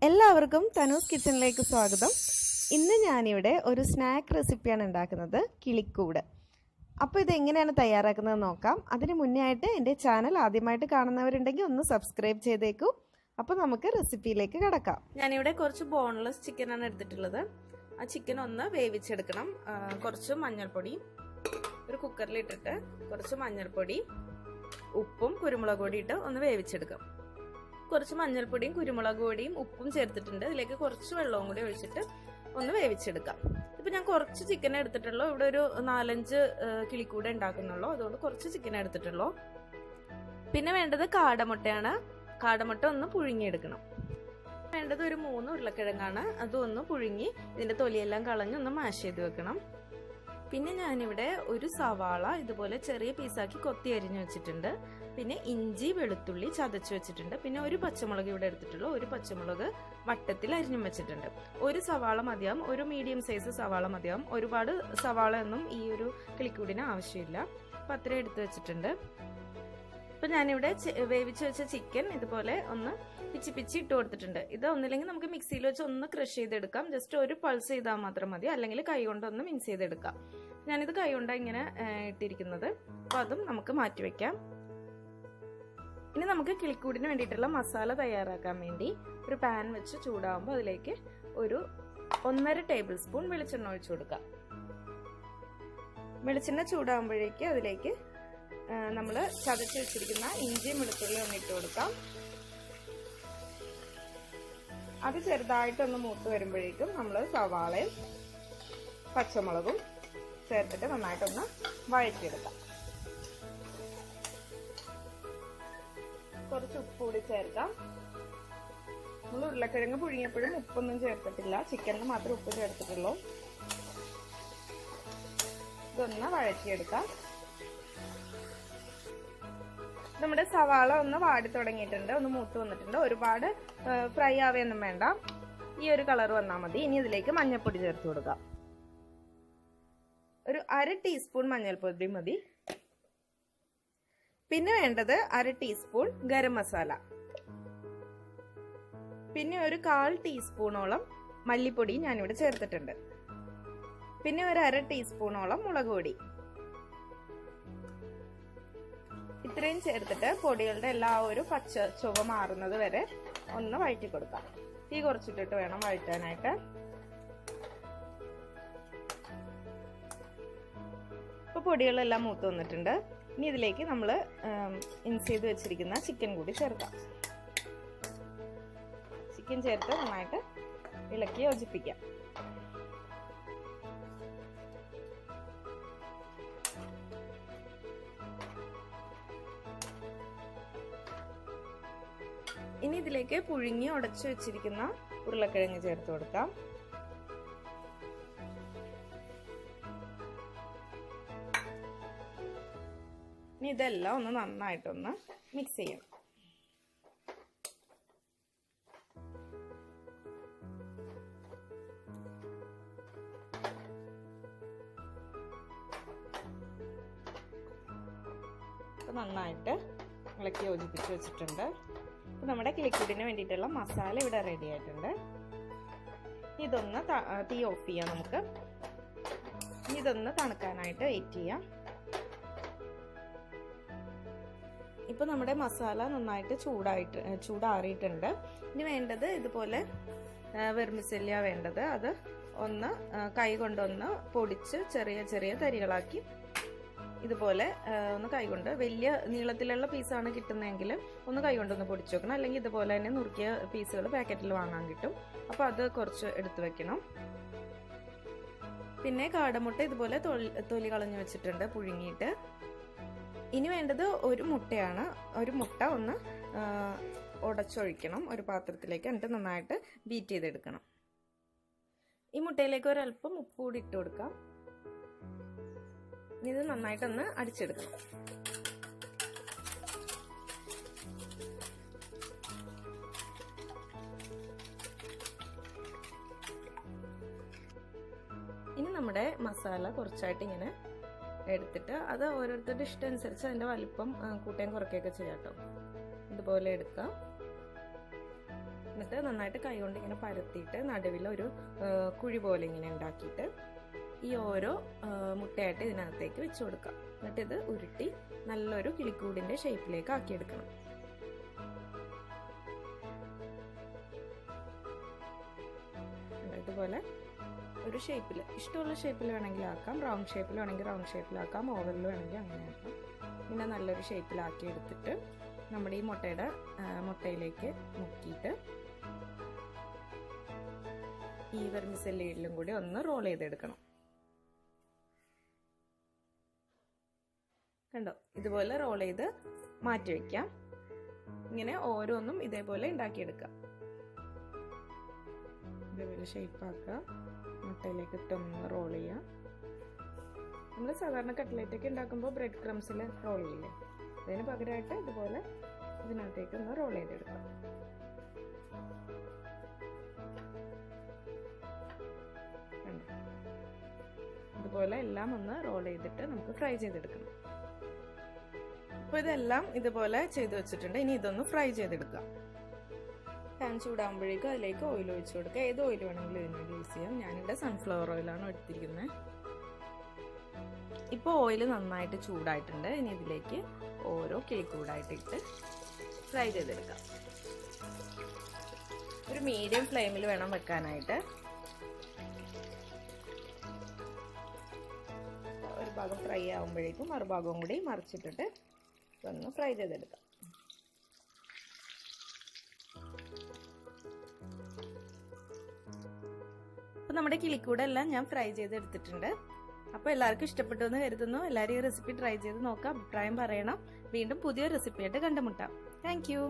എല്ലാവർക്കും തനൂസ് കിച്ചണിലേക്ക് സ്വാഗതം. ഇന്ന് ഞാനിവിടെ ഒരു സ്നാക്ക് റെസിപ്പിയാണ് ഉണ്ടാക്കുന്നത്, കിളിക്കൂട്. അപ്പോൾ ഇതെങ്ങനെയാണ് തയ്യാറാക്കുന്നത് നോക്കാം. അതിന് മുന്നേ ആയിട്ട് എൻ്റെ ചാനൽ ആദ്യമായിട്ട് കാണുന്നവരുണ്ടെങ്കിൽ ഒന്ന് സബ്സ്ക്രൈബ് ചെയ്തേക്കൂ. അപ്പോൾ നമുക്ക് റെസിപ്പിയിലേക്ക് കടക്കാം. ഞാനിവിടെ കുറച്ച് ബോൺലെസ് ചിക്കനാണ് എടുത്തിട്ടുള്ളത്. ആ ചിക്കൻ ഒന്ന് വേവിച്ചെടുക്കണം. കുറച്ച് മഞ്ഞൾപ്പൊടി ഒരു കുക്കറിൽ ഇട്ടിട്ട് കുറച്ച് മഞ്ഞൾപ്പൊടി, ഉപ്പും കുരുമുളക് പൊടി ഇട്ട് ഒന്ന് വേവിച്ചെടുക്കാം. കുറച്ച് മഞ്ഞൾപ്പൊടിയും കുരുമുളക് പൊടിയും ഉപ്പും ചേർത്തിട്ടുണ്ട്. ഇതിലേക്ക് കുറച്ച് വെള്ളവും കൂടി ഒഴിച്ചിട്ട് ഒന്ന് വേവിച്ചെടുക്കാം. ഇപ്പൊ ഞാൻ കുറച്ച് ചിക്കൻ എടുത്തിട്ടുള്ളൂ. ഇവിടെ ഒരു 4-5 കിളിക്കൂടെ ഉണ്ടാക്കുന്നുള്ളൂ, അതുകൊണ്ട് കുറച്ച് ചിക്കൻ എടുത്തിട്ടുള്ളൂ. പിന്നെ വേണ്ടത് കാടമുട്ടയാണ്. കാടമുട്ട ഒന്ന് പുഴുങ്ങിയെടുക്കണം. വേണ്ടത് ഒരു 3 ഉരുളക്കിഴങ്ങാണ്. അതൊന്ന് പുഴുങ്ങി ഇതിന്റെ തൊലിയെല്ലാം കളഞ്ഞ് ഒന്ന് മാഷ് ചെയ്ത് വെക്കണം. പിന്നെ ഞാനിവിടെ ഒരു സവാള ഇതുപോലെ ചെറിയ പീസാക്കി കൊത്തി അരിഞ്ഞു വെച്ചിട്ടുണ്ട്. പിന്നെ ഇഞ്ചി വെളുത്തുള്ളി ചതച്ച് വെച്ചിട്ടുണ്ട്. പിന്നെ ഒരു പച്ചമുളക് ഇവിടെ എടുത്തിട്ടുള്ളൂ. ഒരു പച്ചമുളക് വട്ടത്തിൽ അരിഞ്ഞും വെച്ചിട്ടുണ്ട്. ഒരു സവാള മതിയാവും, ഒരു മീഡിയം സൈസ് സവാള മതിയാവും. ഒരുപാട് സവാള ഒന്നും ഈ ഒരു കിളിക്കൂടിന് ആവശ്യമില്ല. അപ്പം അത്രയും എടുത്ത് വെച്ചിട്ടുണ്ട്. അപ്പം ഞാനിവിടെ വേവിച്ച് വെച്ച ചിക്കൻ ഇതുപോലെ ഒന്ന് പിച്ചി ഇട്ട് കൊടുത്തിട്ടുണ്ട്. ഇത് ഒന്നില്ലെങ്കിൽ നമുക്ക് മിക്സിയിൽ വെച്ച് ഒന്ന് ക്രഷ് ചെയ്തെടുക്കാം. ജസ്റ്റ് ഒരു പൾസ് ചെയ്താൽ മാത്രം മതി, അല്ലെങ്കിൽ കൈ കൊണ്ടൊന്ന് മിക്സ് ചെയ്തെടുക്കാം. ഞാനിത് കൈ കൊണ്ടാണ് ഇങ്ങനെ ഇട്ടിരിക്കുന്നത്. അപ്പോൾ അതും നമുക്ക് മാറ്റി വെക്കാം. ഇനി നമുക്ക് കിളിക്കൂടിന് വേണ്ടിയിട്ടുള്ള മസാല തയ്യാറാക്കാൻ വേണ്ടി ഒരു പാൻ വെച്ച് ചൂടാകുമ്പോൾ അതിലേക്ക് ഒരു 1.5 ടേബിൾ സ്പൂൺ വെളിച്ചെണ്ണ ഒഴിച്ചു കൊടുക്കാം. വെളിച്ചെണ്ണ ചൂടാകുമ്പോഴേക്ക് അതിലേക്ക് നമ്മൾ ചതച്ച് വെച്ചിരിക്കുന്ന ഇഞ്ചിയും വെളുത്തുള്ളിയും ഒന്ന് ഇട്ട് കൊടുക്കാം. അത് ചെറുതായിട്ടൊന്ന് മൂത്ത് വരുമ്പോഴേക്കും നമ്മൾ സവാളയും പച്ചമുളകും ചേർത്തിട്ട് നന്നായിട്ടൊന്ന് വഴറ്റിയെടുക്കാം. കുറച്ച് ഉപ്പ് കൂടി ചേർക്കാം. നമ്മൾ ഉരുളക്കിഴങ്ങ് പുഴുങ്ങിയപ്പോഴും ഉപ്പൊന്നും ചേർത്തിട്ടില്ല, ചിക്കനിൽ മാത്രമേ ഉപ്പ് ചേർത്തിട്ടുള്ളൂ. ഇതൊന്ന് വഴറ്റിയെടുക്കാം. നമ്മുടെ സവാള ഒന്ന് വാടി തുടങ്ങിയിട്ടുണ്ട്, ഒന്ന് മൂത്ത് വന്നിട്ടുണ്ട്. ഒരുപാട് ഫ്രൈ ആവുകയൊന്നും വേണ്ട, ഈ ഒരു കളർ വന്നാൽ മതി. ഇനി ഇതിലേക്ക് മഞ്ഞൾപ്പൊടി ചേർത്ത് കൊടുക്കാം. ഒരു 1/2 ടീസ്പൂൺ മഞ്ഞൾപ്പൊടി മതി. പിന്നെ വേണ്ടത് 1/2 ടീസ്പൂൺ ഗരം മസാല. പിന്നെ ഒരു 1/4 ടീസ്പൂണോളം മല്ലിപ്പൊടി ഞാനിവിടെ ചേർത്തിട്ടുണ്ട്. പിന്നെ ഒരു 1/2 ടീസ്പൂണോളം മുളക് പൊടി. ഇത്രയും ചേർത്തിട്ട് പൊടികളുടെ എല്ലാ ഒരു പച്ച ചുവ മാറുന്നത് വരെ ഒന്ന് വഴറ്റി കൊടുക്കാം. തീ കുറച്ചിട്ടിട്ട് വേണം വഴറ്റാനായിട്ട്. ഇപ്പൊ പൊടികളെല്ലാം മൂത്ത് വന്നിട്ടുണ്ട്. ഇനി ഇതിലേക്ക് നമ്മൾ മിക്സ് ചെയ്ത് വെച്ചിരിക്കുന്ന ചിക്കൻ കൂടി ചേർക്കാം. ചിക്കൻ ചേർത്ത് നന്നായിട്ട് ഇളക്കി യോജിപ്പിക്കാം. ഇനി ഇതിലേക്ക് പുഴുങ്ങി ഉടച്ചു വെച്ചിരിക്കുന്ന ഉരുളക്കിഴങ്ങ് ചേർത്ത് കൊടുക്കാം. ഇനി ഇതെല്ലാം ഒന്ന് നന്നായിട്ടൊന്ന് മിക്സ് ചെയ്യണം. നന്നായിട്ട് ഇളക്കി യോജിപ്പിച്ച് വെച്ചിട്ടുണ്ട്. ഇപ്പം നമ്മുടെ കിളിക്കൂടിന് വേണ്ടിയിട്ടുള്ള മസാല ഇവിടെ റെഡി ആയിട്ടുണ്ട്. ഇതൊന്ന് തീ ഓഫ് ചെയ്യാം നമുക്ക്. ഇതൊന്ന് തണുക്കാനായിട്ട് വെയിറ്റ് ചെയ്യാം. ഇപ്പൊ നമ്മുടെ മസാല നന്നായിട്ട് ചൂടാറിയിട്ടുണ്ട്. ഇനി വേണ്ടത് ഇതുപോലെ വെർമിസെല്ലിയ വേണ്ടത്. അത് ഒന്ന് കൈ കൊണ്ടൊന്ന് പൊടിച്ച് ചെറിയ ചെറിയ തരികളാക്കി ഇതുപോലെ ഒന്ന് കൈകൊണ്ട്, വലിയ നീളത്തിലുള്ള പീസാണ് കിട്ടുന്നതെങ്കിൽ ഒന്ന് കൈകൊണ്ടൊന്ന് പൊടിച്ചു വെക്കണം. അല്ലെങ്കിൽ ഇതുപോലെ തന്നെ നുറുക്കിയ പീസുകൾ പാക്കറ്റിൽ വാങ്ങാൻ കിട്ടും. അപ്പോൾ അത് കുറച്ച് എടുത്തു വെക്കണം. പിന്നെ കാടമുട്ട ഇതുപോലെ തൊലി കളഞ്ഞു വെച്ചിട്ടുണ്ട് പുഴുങ്ങിയിട്ട്. ഇനി വേണ്ടത് ഒരു മുട്ടയാണ്. ഒരു മുട്ട ഒന്ന് ഉടച്ചൊഴിക്കണം ഒരു പാത്രത്തിലേക്ക്. എന്നിട്ട് നന്നായിട്ട് ബീറ്റ് ചെയ്തെടുക്കണം. ഈ മുട്ടയിലേക്ക് ഒരല്പം ഉപ്പ് കൂടി ഇട്ട് കൊടുക്കാം. ഇത് നന്നായിട്ടൊന്ന് അടിച്ചെടുക്കണം. ഇനി നമ്മുടെ മസാല കുറച്ചായിട്ട് ഇങ്ങനെ എടുത്തിട്ട് അത് ഓരോരുത്തരുടെ ഇഷ്ടം അനുസരിച്ച് അതിന്റെ വലിപ്പം കൂട്ടുകയും കുറയ്ക്കുകയൊക്കെ ചെയ്യാം കേട്ടോ. ഇതുപോലെ എടുക്കാം. എന്നിട്ട് നന്നായിട്ട് കൈ കൊണ്ട് ഇങ്ങനെ പരത്തിയിട്ട് നടുവിൽ ഒരു കുഴി പോലെ ഇങ്ങനെ ഉണ്ടാക്കിയിട്ട് ഈ ഓരോ മുട്ടയായിട്ട് ഇതിനകത്തേക്ക് വെച്ച് കൊടുക്കാം. എന്നിട്ട് ഇത് ഉരുട്ടി നല്ലൊരു കിളിക്കൂടിന്റെ ഷേപ്പിലേക്ക് ആക്കിയെടുക്കണം. ഇതുപോലെ ഒരു ഷേപ്പിൽ, ഇഷ്ടമുള്ള ഷേപ്പിൽ വേണമെങ്കിൽ ആക്കാം. റൗണ്ട് ഷേപ്പിൽ വേണമെങ്കിൽ റൗണ്ട് ഷേപ്പിലാക്കാം, ഓവലിൽ വേണമെങ്കിൽ അങ്ങനെ ആക്കാം. പിന്നെ നല്ലൊരു ഷേപ്പിലാക്കി എടുത്തിട്ട് നമ്മുടെ ഈ മുട്ടയിലേക്ക് മുക്കിയിട്ട് ഈ വെർമിസെല്ലിയിലും കൂടി ഒന്ന് റോൾ ചെയ്തെടുക്കണം. കണ്ടോ, ഇതുപോലെ റോൾ ചെയ്ത് മാറ്റി വയ്ക്കാം. ഇങ്ങനെ ഓരോന്നും ഇതേപോലെ ഉണ്ടാക്കിയെടുക്കാം. ഇതേപോലെ ഷേപ്പാക്കുക, മുട്ടയിലേക്ക് ഇട്ടൊന്ന് റോൾ ചെയ്യാം. നമ്മൾ സാധാരണ കട്ട്ലേറ്റൊക്കെ ഉണ്ടാക്കുമ്പോൾ ബ്രെഡ് ക്രംസിൽ റോൾ ചെയ്യില്ലേ, അതിന് പകരമായിട്ട് ഇതുപോലെ ഇതിനകത്തേക്ക് ഒന്ന് റോൾ ചെയ്തെടുക്കാം. ഇതുപോലെ എല്ലാം ഒന്ന് റോൾ ചെയ്തിട്ട് നമുക്ക് ഫ്രൈ ചെയ്തെടുക്കണം. അപ്പോൾ ഇതെല്ലാം ഇതുപോലെ ചെയ്ത് വെച്ചിട്ടുണ്ട്. ഇനി ഇതൊന്ന് ഫ്രൈ ചെയ്തെടുക്കാം. പാൻ ചൂടാകുമ്പോഴേക്കും അതിലേക്ക് ഓയിൽ ഒഴിച്ചു കൊടുക്കുക. ഏത് ഓയിൽ വേണമെങ്കിലും ഇതിനോട് യൂസ് ചെയ്യാം. ഞാനിവിടെ സൺഫ്ലവർ ഓയിലാണ് എടുത്തിരിക്കുന്നത്. ഇപ്പോൾ ഓയിൽ നന്നായിട്ട് ചൂടായിട്ടുണ്ട്. ഇനി ഇതിലേക്ക് ഓരോ കിളിക്കൂടായിട്ട് ഇട്ട് ഫ്രൈ ചെയ്തെടുക്കാം. ഒരു മീഡിയം ഫ്ലെയിമിൽ വേണം വെക്കാനായിട്ട്. ഒരു ഭാഗം ഫ്രൈ ആകുമ്പോഴേക്കും മറുഭാഗവും കൂടി മറിച്ചിട്ടിട്ട് ഒന്ന് ഫ്രൈ ചെയ്തെടുക്കാം. അപ്പോൾ നമ്മുടെ കിളിക്കൂടെല്ലാം ഞാൻ ഫ്രൈ ചെയ്തെടുത്തിട്ടുണ്ട്. അപ്പോൾ എല്ലാവർക്കും ഇഷ്ടപ്പെട്ടു എന്ന് കരുതുന്നു. എല്ലാവരും ഈ റെസിപ്പി ട്രൈ ചെയ്ത് നോക്കാം, അഭിപ്രായം പറയണം. വീണ്ടും പുതിയ റെസിപ്പിയായിട്ട് കണ്ടുമുട്ടാം. Thank you.